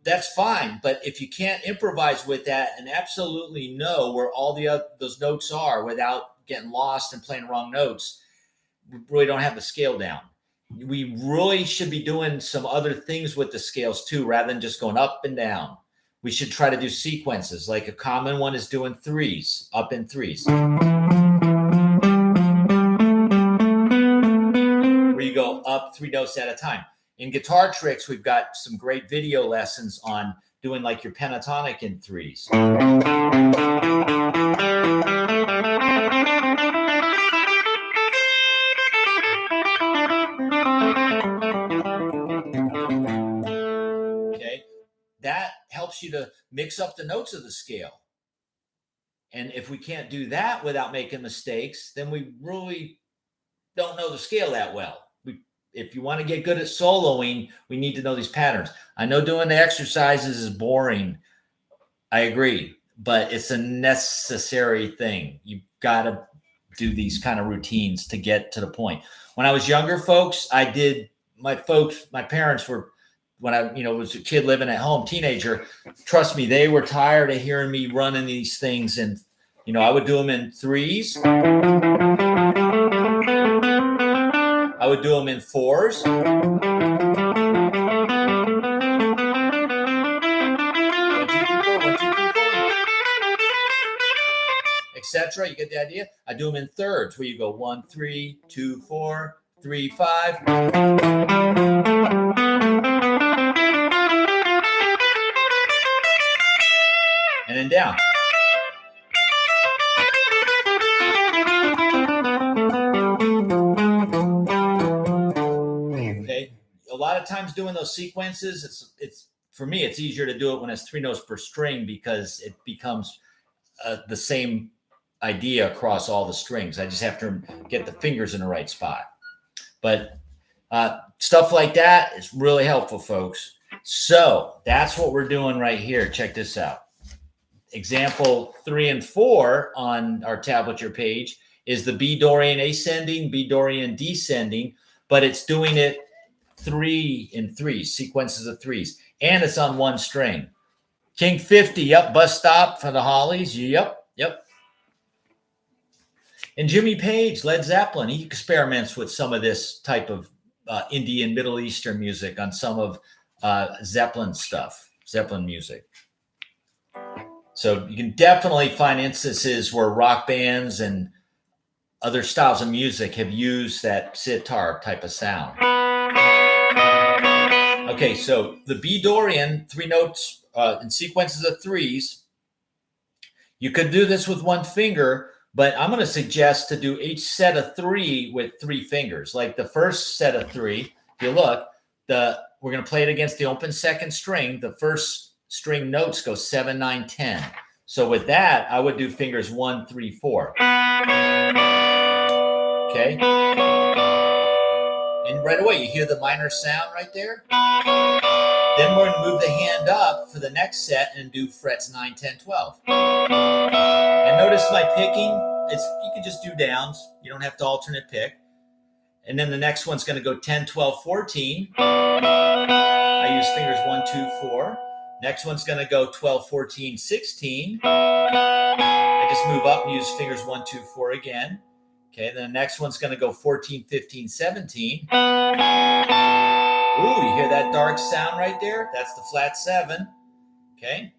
that's fine. But if you can't improvise with that and absolutely know where all those notes are without getting lost and playing wrong notes, we really don't have the scale down. We really should be doing some other things with the scales too, rather than just going up and down. We should try to do sequences. Like a common one is doing threes, up in threes. Where you go up 3 notes at a time. In Guitar Tricks, we've got some great video lessons on doing like your pentatonic in threes. Okay, that helps you to mix up the notes of the scale. And if we can't do that without making mistakes, then we really don't know the scale that well. If you want to get good at soloing, we need to know these patterns. I know doing the exercises is boring. I agree, but it's a necessary thing. You've got to do these kind of routines to get to the point. When I was younger, folks, my parents were, when I was a kid living at home, teenager, trust me, they were tired of hearing me running these things. And, I would do them in threes. I would do them in fours. Etc. You get the idea? I do them in thirds, where you go 1, 3, 2, 4, 3, 5. And then down. Okay. A lot of times doing those sequences, it's for me, it's easier to do it when it's 3 notes per string, because it becomes the same idea across all the strings. I just have to get the fingers in the right spot. But stuff like that is really helpful, folks. So that's what we're doing right here. Check this out. Example 3 and 4 on our tablature page is the B Dorian ascending, B Dorian descending, but it's doing it 3 in 3, sequences of threes, and it's on one string. King 50, yep, bus stop for the Hollies, yep. And Jimmy Page, Led Zeppelin, he experiments with some of this type of Indian, Middle Eastern music on some of Zeppelin music. So you can definitely find instances where rock bands and other styles of music have used that sitar type of sound. Okay, so the B Dorian, 3 notes in sequences of threes. You could do this with one finger, but I'm going to suggest to do each set of 3 with 3 fingers. Like the first set of 3, if you look, we're going to play it against the open second string. The first string notes go 7, 9, 10. So with that, I would do fingers 1, 3, 4. Okay. And right away, you hear the minor sound right there. Then we're going to move the hand up for the next set and do frets 9, 10, 12. And notice my picking, you can just do downs. You don't have to alternate pick. And then the next one's going to go 10, 12, 14. I use fingers 1, 2, 4. Next one's going to go 12, 14, 16. I just move up and use fingers 1, 2, 4 again. Okay, then the next one's going to go 14, 15, 17. Ooh, you hear that dark sound right there? That's the flat 7. Okay.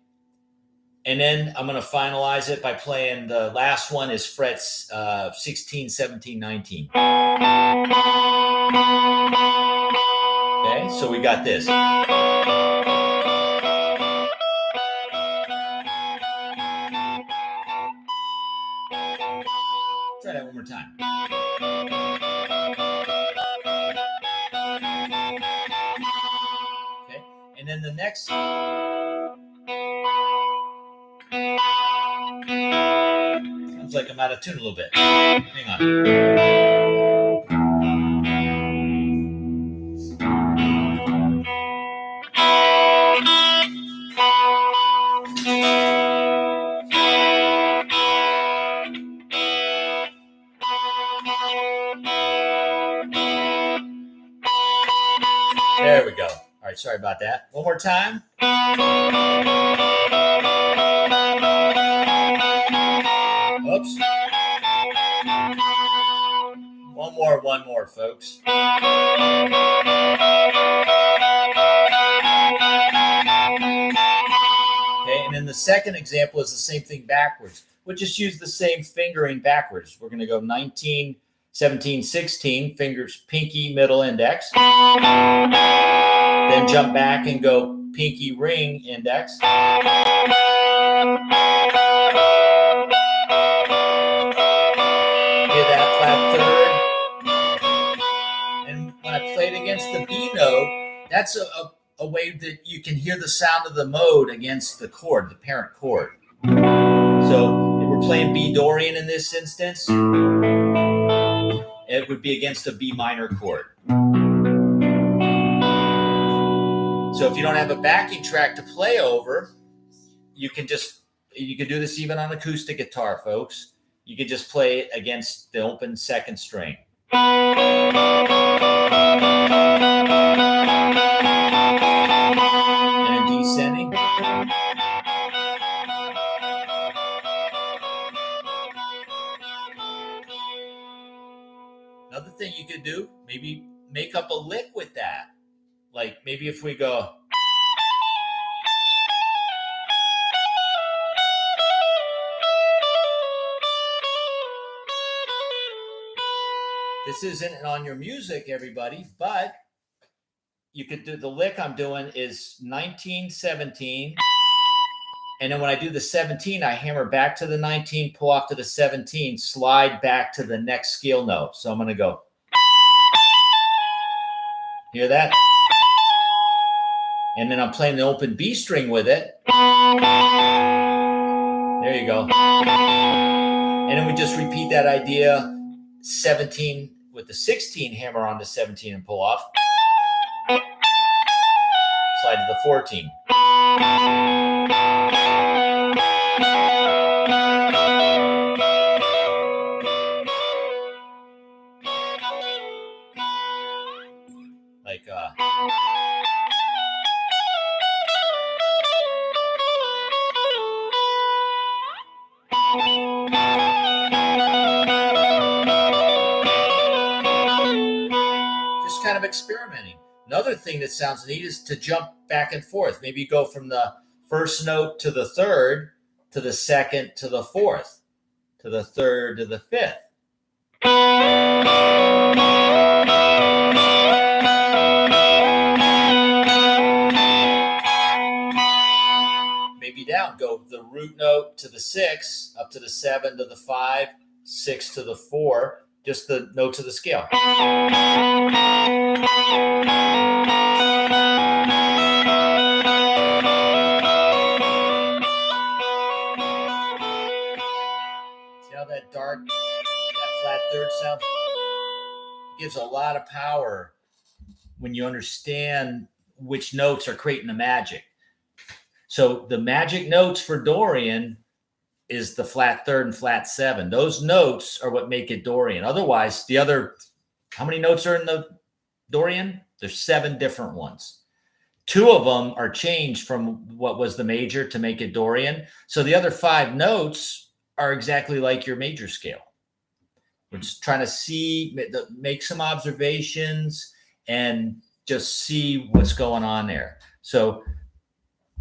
And then I'm going to finalize it by playing the last one is frets 16, 17, 19. Okay, so we got this. Try that one more time. Okay, and then the next. Sounds like I'm out of tune a little bit. Hang on. There we go. All right, sorry about that. One more time. Oops. One more, folks. Okay, and then the second example is the same thing backwards. We'll just use the same fingering backwards. We're going to go 19, 17, 16, fingers pinky, middle, index. Then jump back and go pinky, ring, index. Hear that flat third? And when I play it against the B note, that's a way that you can hear the sound of the mode against the chord, the parent chord. So if we're playing B Dorian in this instance, it would be against a B minor chord. So if you don't have a backing track to play over, you can do this even on acoustic guitar, folks. You can just play it against the open second string. And descending. Another thing you could do, maybe make up a lick with that. Like maybe if we go. This isn't on your music, everybody, but you could do the lick I'm doing is 19, 17. And then when I do the 17, I hammer back to the 19, pull off to the 17, slide back to the next scale note. So I'm going to go. Hear that? And then I'm playing the open B string with it. There you go. And then we just repeat that idea, 17 with the 16, hammer on the 17 and pull off. Slide to the 14. Like just kind of experimenting. Another thing that sounds neat is to jump back and forth. Maybe you go from the first note to the third, to the second, to the fourth, to the third, to the fifth. Maybe down, go the root note to the 6, up to the 7, to the 5, 6 to the 4, just the notes of the scale. That dark, that flat third sound gives a lot of power when you understand which notes are creating the magic. So the magic notes for Dorian is the flat third and flat 7. Those notes are what make it Dorian. Otherwise, the other, how many notes are in the Dorian? There's 7 different ones. 2 of them are changed from what was the major to make it Dorian. So the other 5 notes are exactly like your major scale. We're just trying to see, make some observations and just see what's going on there. So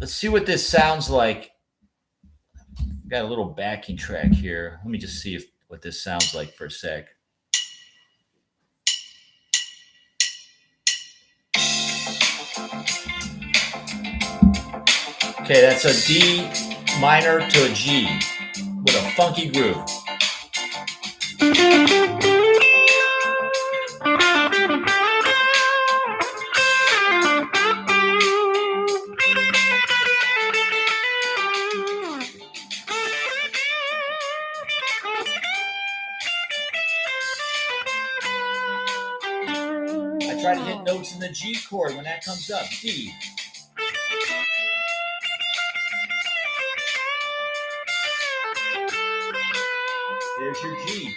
let's see what this sounds like. Got a little backing track here. Let me just see what this sounds like for a sec. Okay, that's a D minor to a G with a funky groove. I try to hit notes in the G chord when that comes up. D. There's your G.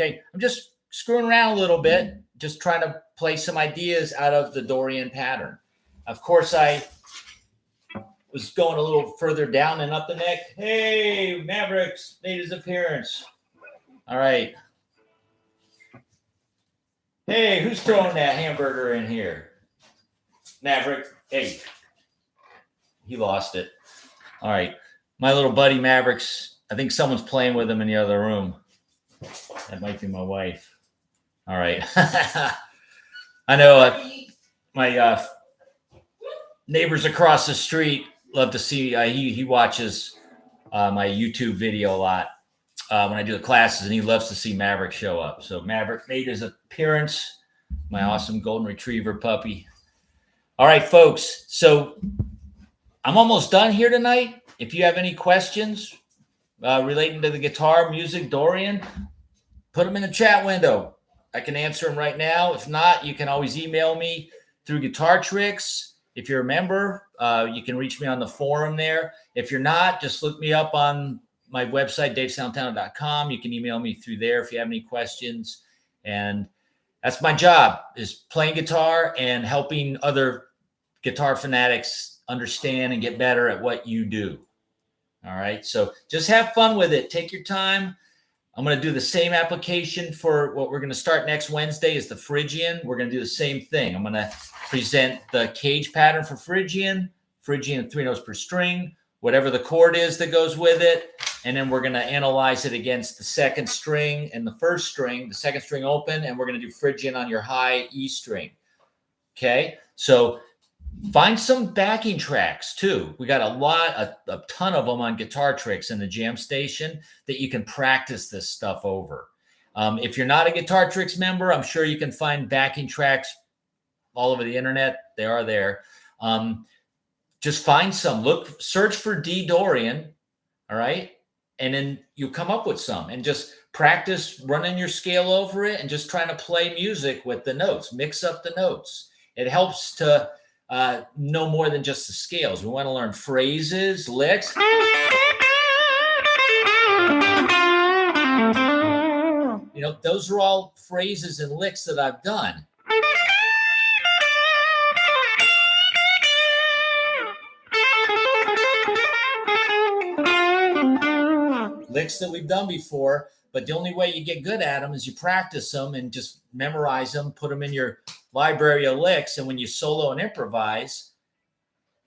Okay, I'm just screwing around a little bit, just trying to play some ideas out of the Dorian pattern. Of course, I was going a little further down and up the neck. Hey, Mavericks made his appearance. All right. Hey, who's throwing that hamburger in here? Maverick. Hey, he lost it. All right. My little buddy Mavericks, I think someone's playing with him in the other room. That might be my wife. All right. I know my neighbors across the street love to see, he watches my YouTube video a lot when I do the classes, and he loves to see Maverick show up. So Maverick made his appearance, my awesome golden retriever puppy. All right, folks. So I'm almost done here tonight. If you have any questions relating to the guitar, music, Dorian, put them in the chat window. I can answer them right now. If not, you can always email me through Guitar Tricks. If you're a member, you can reach me on the forum there. If you're not, just look me up on my website, davesoundtown.com. You can email me through there if you have any questions. And that's my job, is playing guitar and helping other guitar fanatics understand and get better at what you do. All right. So just have fun with it. Take your time. I'm going to do the same application for what we're going to start next Wednesday is the Phrygian. We're going to do the same thing. I'm going to present the cage pattern for Phrygian 3 notes per string, whatever the chord is that goes with it. And then we're going to analyze it against the second string and the first string, the second string open, and we're going to do Phrygian on your high E string. Okay. So find some backing tracks too. We got a ton of them on Guitar Tricks in the Jam Station that you can practice this stuff over. If you're not a Guitar Tricks member, I'm sure you can find backing tracks all over the internet. They are there. Just find some. Search for D Dorian. All right. And then you come up with some and just practice running your scale over it and just trying to play music with the notes. Mix up the notes. It helps to know more than just the scales. We want to learn phrases, licks. You know, those are all phrases and licks that I've done. Licks licks that we've done before, but the only way you get good at them is you practice them and just memorize them, put them in your library of licks. And when you solo and improvise,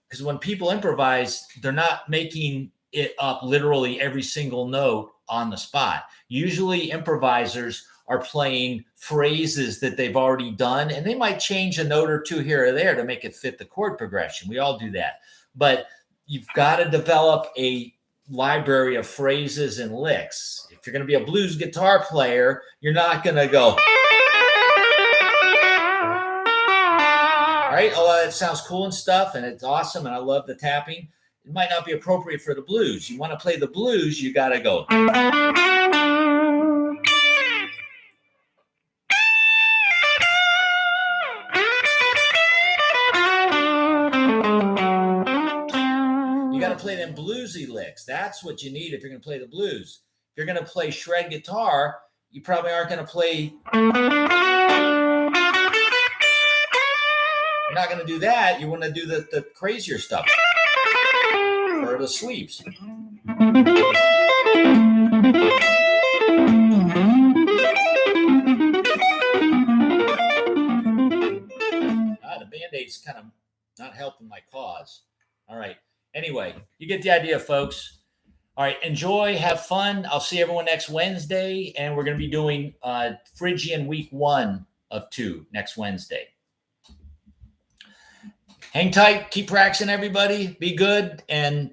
because when people improvise, they're not making it up literally every single note on the spot. Usually improvisers are playing phrases that they've already done, and they might change a note or two here or there to make it fit the chord progression. We all do that. But you've got to develop a library of phrases and licks. If you're going to be a blues guitar player, you're not going to go, all right, oh, that sounds cool and stuff, and it's awesome, and I love the tapping. It might not be appropriate for the blues. You want to play the blues, you got to go. You got to play them bluesy licks. That's what you need if you're going to play the blues. If you're going to play shred guitar, you probably aren't going to play. You're not going to do that. You want to do the crazier stuff or the sweeps. The Band-Aid's kind of not helping my cause. All right. Anyway, you get the idea, folks. All right. Enjoy. Have fun. I'll see everyone next Wednesday. And we're going to be doing Phrygian week 1 of 2 next Wednesday. Hang tight. Keep practicing, everybody. Be good. And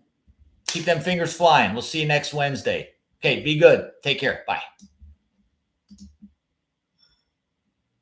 keep them fingers flying. We'll see you next Wednesday. Okay. Be good. Take care. Bye.